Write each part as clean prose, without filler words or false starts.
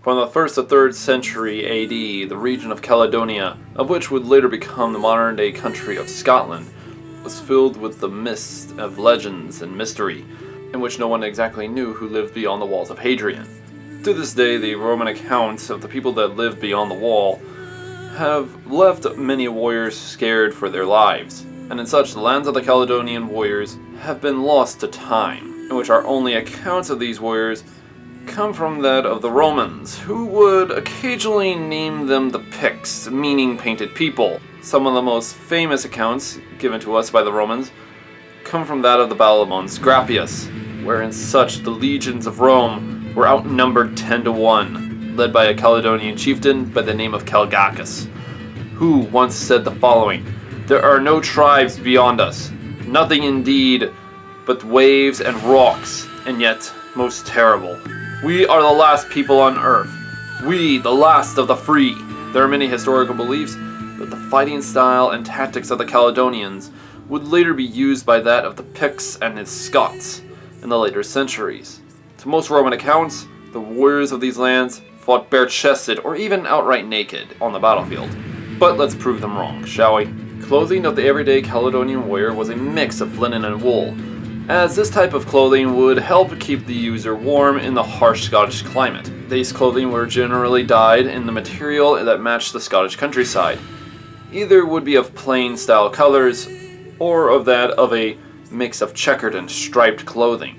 From the 1st to 3rd century AD, the region of Caledonia, of which would later become the modern-day country of Scotland, was filled with the mist of legends and mystery, in which no one exactly knew who lived beyond the walls of Hadrian. To this day, the Roman accounts of the people that lived beyond the wall have left many warriors scared for their lives, and in such, the lands of the Caledonian warriors have been lost to time, in which our only accounts of these warriors come from that of the Romans, who would occasionally name them the Picts, meaning painted people. Some of the most famous accounts given to us by the Romans come from that of the Battle of Mons, Graupius, where in such the legions of Rome were outnumbered 10 to 1, led by a Caledonian chieftain by the name of Calgacus, who once said the following: "There are no tribes beyond us, nothing indeed but waves and rocks, and yet most terrible. We are the last people on earth, we the last of the free." There are many historical beliefs that the fighting style and tactics of the Caledonians would later be used by that of the Picts and the Scots in the later centuries. To most Roman accounts, the warriors of these lands fought bare-chested or even outright naked on the battlefield. But let's prove them wrong, shall we? Clothing of the everyday Caledonian warrior was a mix of linen and wool, as this type of clothing would help keep the user warm in the harsh Scottish climate. These clothing were generally dyed in the material that matched the Scottish countryside. Either would be of plain style colors, or of that of a mix of checkered and striped clothing.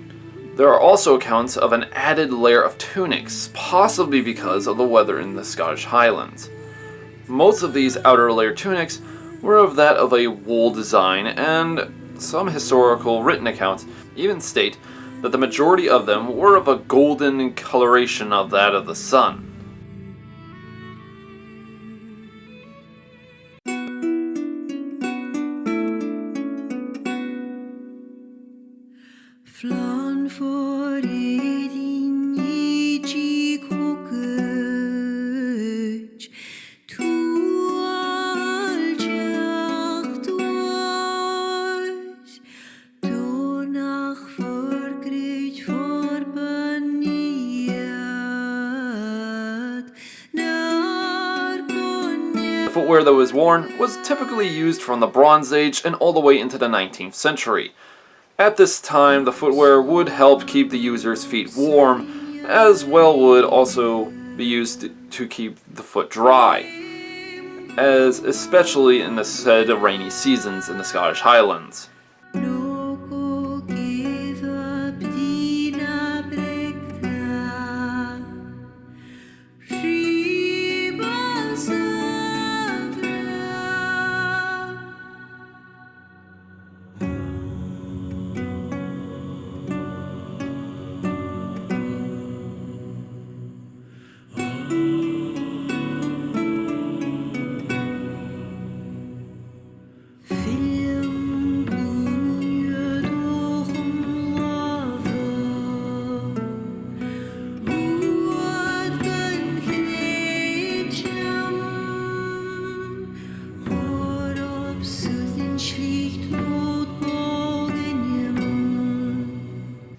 There are also accounts of an added layer of tunics, possibly because of the weather in the Scottish Highlands. Most of these outer layer tunics were of that of a wool design, and some historical written accounts even state that the majority of them were of a golden coloration of that of the sun. The footwear that was worn was typically used from the Bronze Age and all the way into the 19th century. At this time, the footwear would help keep the user's feet warm, as well would also be used to keep the foot dry, as especially in the said rainy seasons in the Scottish Highlands.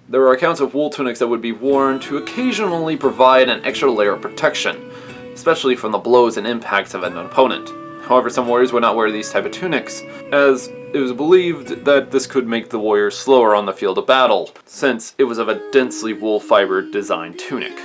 There are accounts of wool tunics that would be worn to occasionally provide an extra layer of protection, especially from the blows and impacts of an opponent. However, some warriors would not wear these type of tunics, as it was believed that this could make the warrior slower on the field of battle, since it was of a densely wool fiber designed tunic.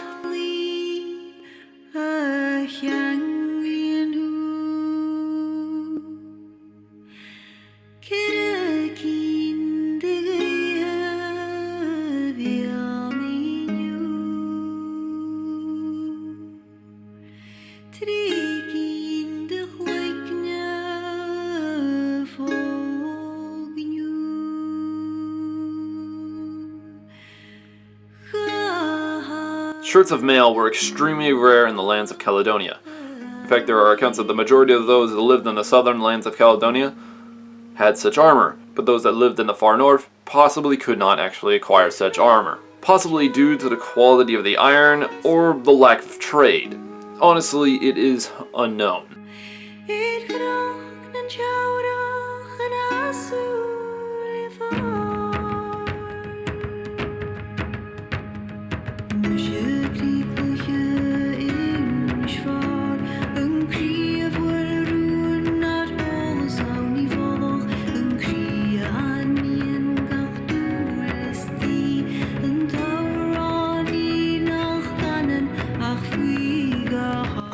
Shirts of mail were extremely rare in the lands of Caledonia. In fact, there are accounts that the majority of those that lived in the southern lands of Caledonia had such armor, but those that lived in the far north possibly could not actually acquire such armor, possibly due to the quality of the iron or the lack of trade. Honestly, it is unknown.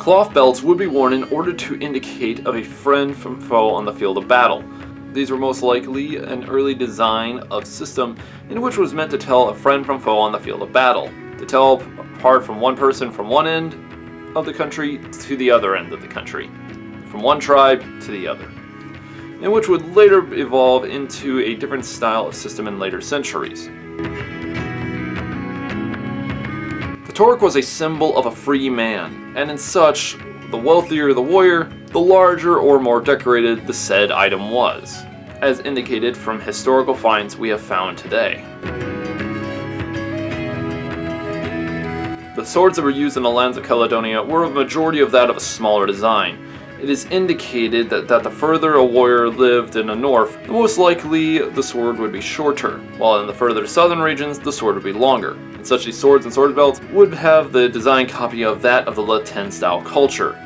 Cloth belts would be worn in order to indicate of a friend from foe on the field of battle. These were most likely an early design of system in which was meant to tell a friend from foe on the field of battle, to tell apart from one person from one end of the country to the other end of the country, from one tribe to the other, and which would later evolve into a different style of system in later centuries. The torque was a symbol of a free man, and in such, the wealthier the warrior, the larger or more decorated the said item was, as indicated from historical finds we have found today. The swords that were used in the lands of Caledonia were a majority of that of a smaller design. It is indicated that the further a warrior lived in the north, the most likely the sword would be shorter, while in the further southern regions the sword would be longer. And such these swords and sword belts would have the design copy of that of the Latin style culture.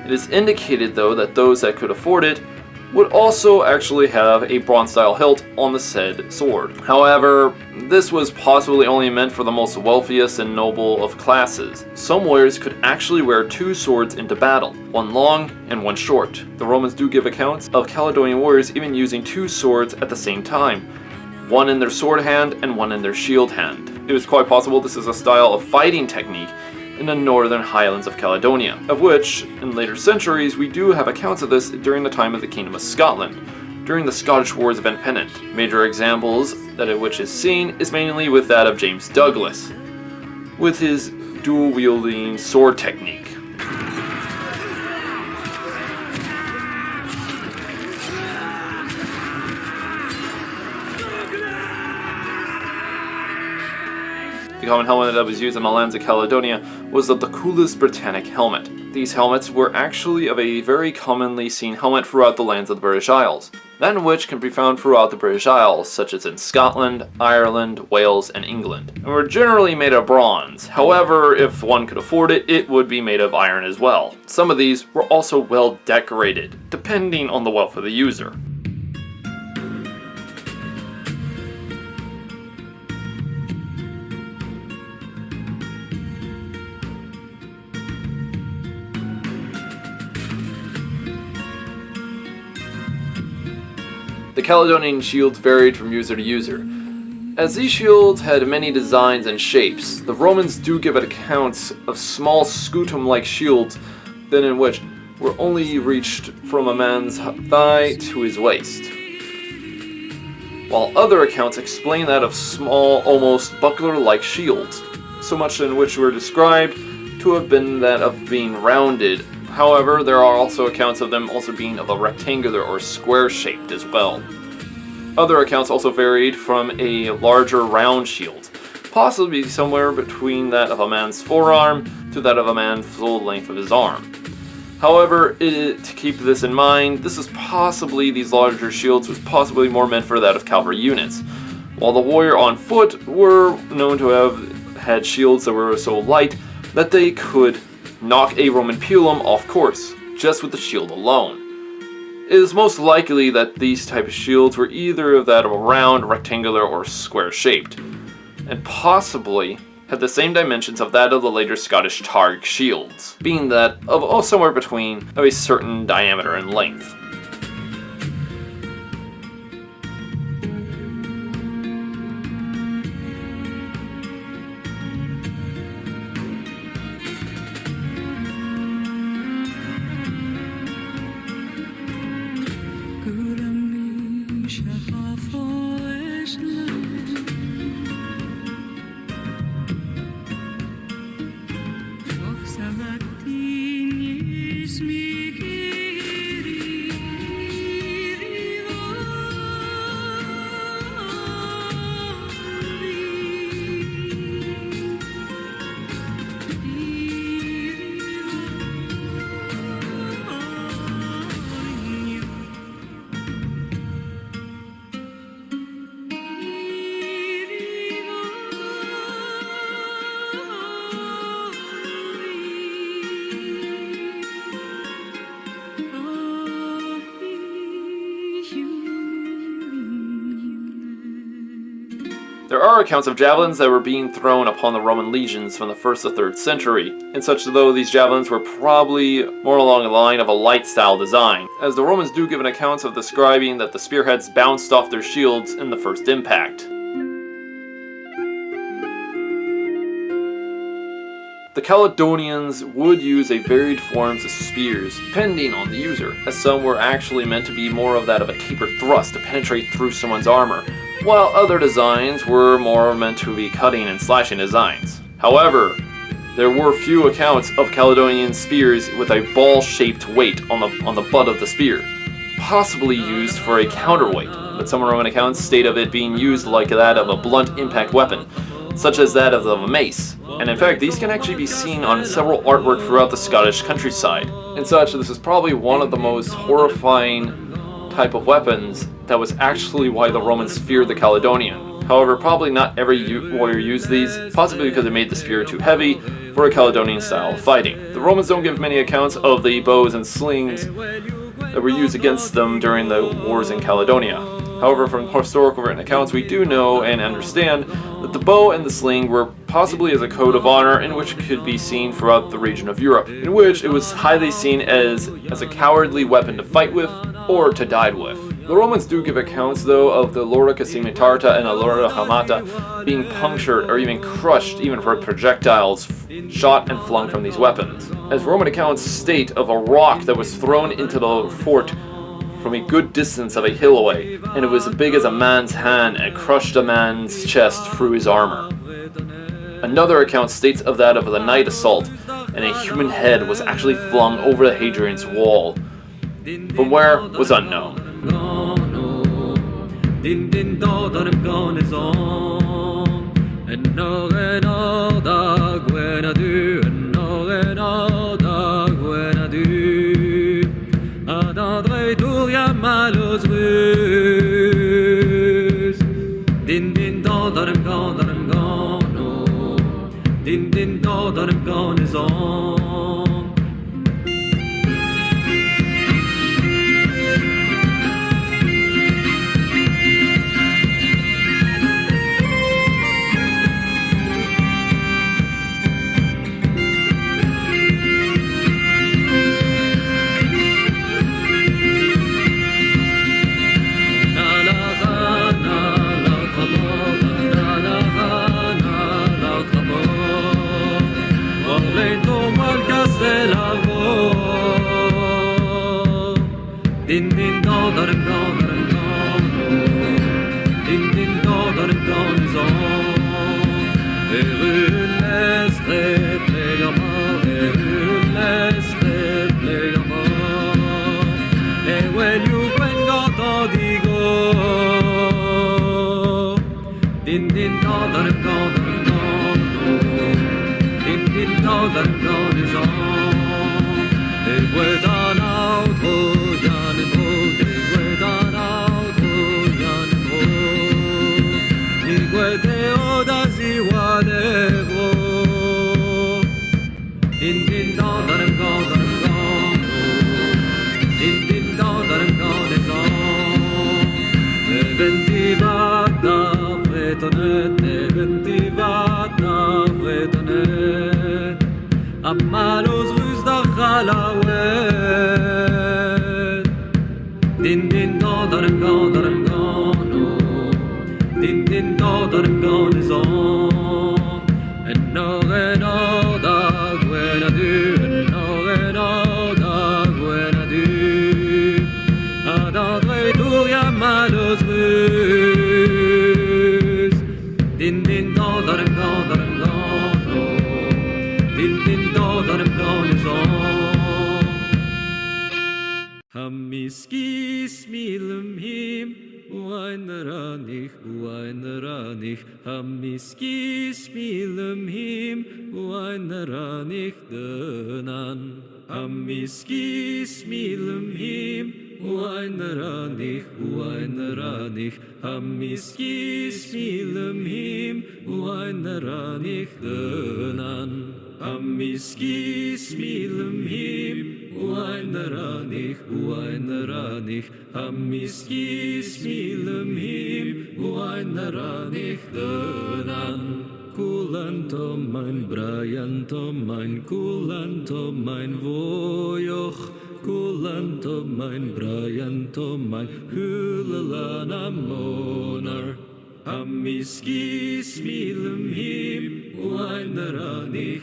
It is indicated though that those that could afford it would also actually have a bronze style hilt on the said sword. However, this was possibly only meant for the most wealthiest and noble of classes. Some warriors could actually wear two swords into battle, one long and one short. The Romans do give accounts of Caledonian warriors even using two swords at the same time, one in their sword hand and one in their shield hand. It is quite possible this is a style of fighting technique in the northern highlands of Caledonia, of which, in later centuries, we do have accounts of this during the time of the Kingdom of Scotland, during the Scottish Wars of Independence. Major examples that of which is seen is mainly with that of James Douglas, with his dual-wielding sword technique. The common helmet that was used in the lands of Caledonia was the Culus Britannic helmet. These helmets were actually of a very commonly seen helmet throughout the lands of the British Isles, that in which can be found throughout the British Isles, such as in Scotland, Ireland, Wales, and England, and were generally made of bronze. However, if one could afford it, it would be made of iron as well. Some of these were also well decorated, depending on the wealth of the user. The Caledonian shields varied from user to user. As these shields had many designs and shapes, the Romans do give accounts of small scutum-like shields then in which were only reached from a man's thigh to his waist, while other accounts explain that of small, almost buckler-like shields, so much in which were described to have been that of being rounded. However, there are also accounts of them also being of a rectangular or square-shaped as well. Other accounts also varied from a larger round shield, possibly somewhere between that of a man's forearm to that of a man's full length of his arm. However, to keep this in mind, these larger shields was possibly more meant for that of cavalry units, while the warrior on foot were known to have had shields that were so light that they could knock a Roman pilum off course, just with the shield alone. It is most likely that these type of shields were either of that of a round, rectangular, or square-shaped, and possibly had the same dimensions of that of the later Scottish targ shields, being that of somewhere between of a certain diameter and length. There are accounts of javelins that were being thrown upon the Roman legions from the 1st to 3rd century, and such though these javelins were probably more along the line of a light style design, as the Romans do give an account of describing that the spearheads bounced off their shields in the first impact. The Caledonians would use a varied forms of spears, depending on the user, as some were actually meant to be more of that of a tapered thrust to penetrate through someone's armor, while other designs were more meant to be cutting and slashing designs. However, there were few accounts of Caledonian spears with a ball-shaped weight on the butt of the spear, possibly used for a counterweight, but some Roman accounts state of it being used like that of a blunt impact weapon, such as that of a mace. And in fact, these can actually be seen on several artwork throughout the Scottish countryside. And such, this is probably one of the most horrifying type of weapons that was actually why the Romans feared the Caledonian. However, probably not every warrior used these, possibly because it made the spear too heavy for a Caledonian style of fighting. The Romans don't give many accounts of the bows and slings that were used against them during the wars in Caledonia. However, from historical written accounts, we do know and understand that the bow and the sling were possibly as a code of honor in which could be seen throughout the region of Europe, in which it was highly seen as a cowardly weapon to fight with or to die with. The Romans do give accounts, though, of the lorica scimitarta and the lorica hamata being punctured or even crushed even for projectiles shot and flung from these weapons, as Roman accounts state of a rock that was thrown into the fort from a good distance of a hill away, and it was as big as a man's hand and crushed a man's chest through his armor. Another account states of that of the night assault, and a human head was actually flung over the Hadrian's wall, from where was unknown. buainaranich, amiskis milemhim, buainaranich dönan. Kulanto mein Brianto mein Kulanto mein Vojoch Kulanto mein Brianto mein Hülalana monar Amiskis milum him Uainaranich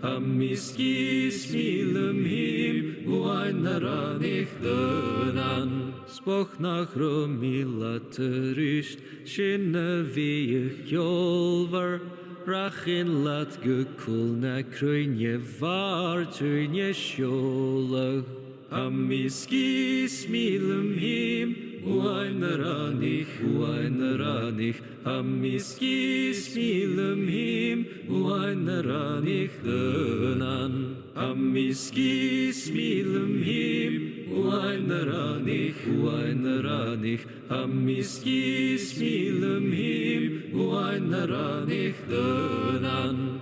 Amiskis milum him Uainaranich dönan Spoch nach Romila terist Shinne wie ich jolver Rachin lat gekul na krunje var tunje sjolag Amiskis milum him Uainaranich Amiskis milum him Uainaranich dönan Amiskis milum him Uainaranich Amiskis milum him Uainaranich dönan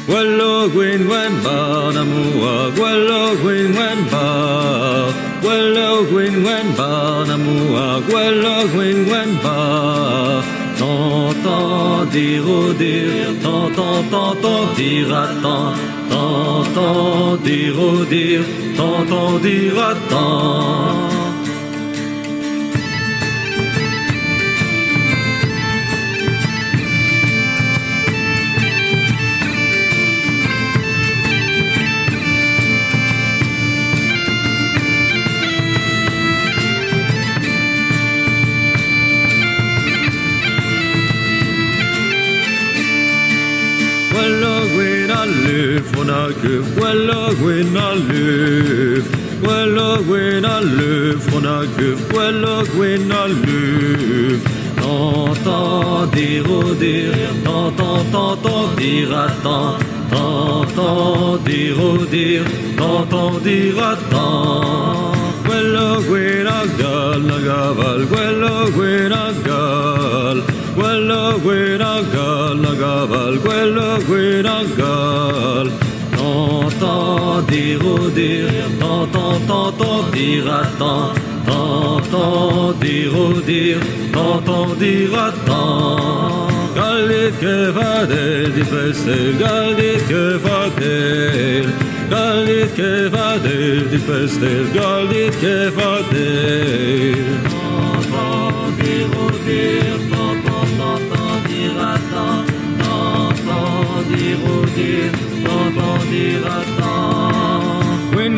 Gwello gwyn wen bar na mua, gwello gwyn wen bar. Gwello gwyn wen bar na mua, gwello gwyn wen bar. Tant dire au dire, tant dire à tant dire au dire, tant dire à tant. Gwello gwyn a luf on a guf, gwello gwyn a luf. Gwello gwyn a luf on a guf, gwello gwyn a luf. Tant dire au dire, tant dire à tant dire au dire, tant dire à tant. Gwello gwyn a gal na gaval, gwello gwyn a gal. Gwello gwyn a gal na gaval, gwello gwyn a gal. Tant dire au dire, tant dire à tant dire au dire, tant dire à tant. Galit ke vadel di pestel, galit ke vadel. Galit ke vadel di pestel, galit ke vadel. Tant dire au dire, tant dire à tant dire au dire, tant dire à tant.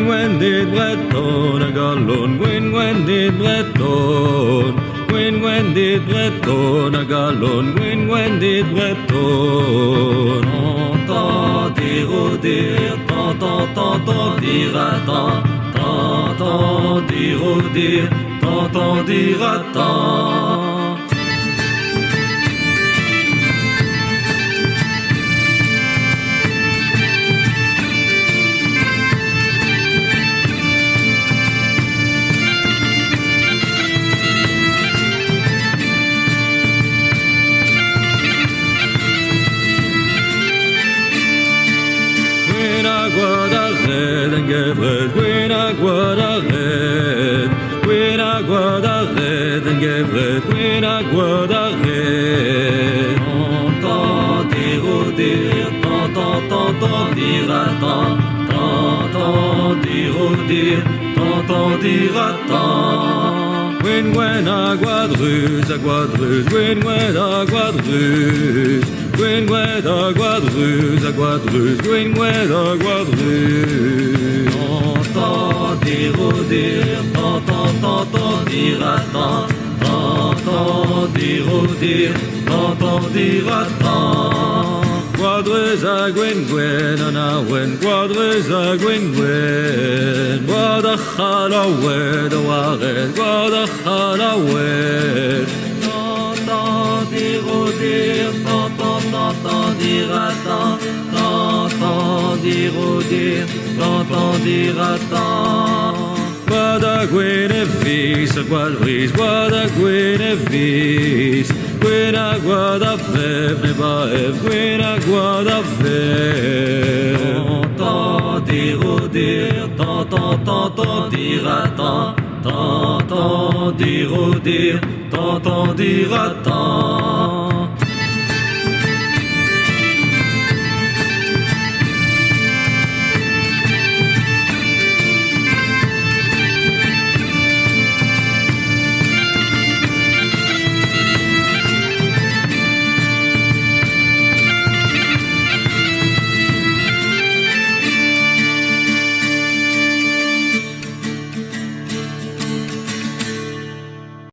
When did Breton a gallon, when did Breton. When did Breton a gallon, when did Breton. Tant dire au dire, tant dire à tant dire au dire, tant dire à tant. Gwyn a gwad red, gwyn a gwad red and gefred, gwyn a gwad red. Tant dire au dire, tant dire à tant dire au dire, tant dire à tant. Gwyn a gwad ruz, gwyn a gwad ruz. Gwyn a gwad ruz, gwyn a gwad ruz. Tant dire au dire, tant dire à tant dire au dire, tant dire à tant. Gwadrez a gwen an a wen, gwadrez a gwen. Gwad a chal a wed a wared, gwad a chal a wed. Tant dire au dire, tant dire à tant dire au dire, tant dire à tant. Gwad a gwen e vis, a gwad vris, gwad a gwen e vis. Gwyn a gwad a fef ne ba ef, gwyn a gwad a fef. Tant dire au dire, tant dire à tant dire au dire, tant dire à tant.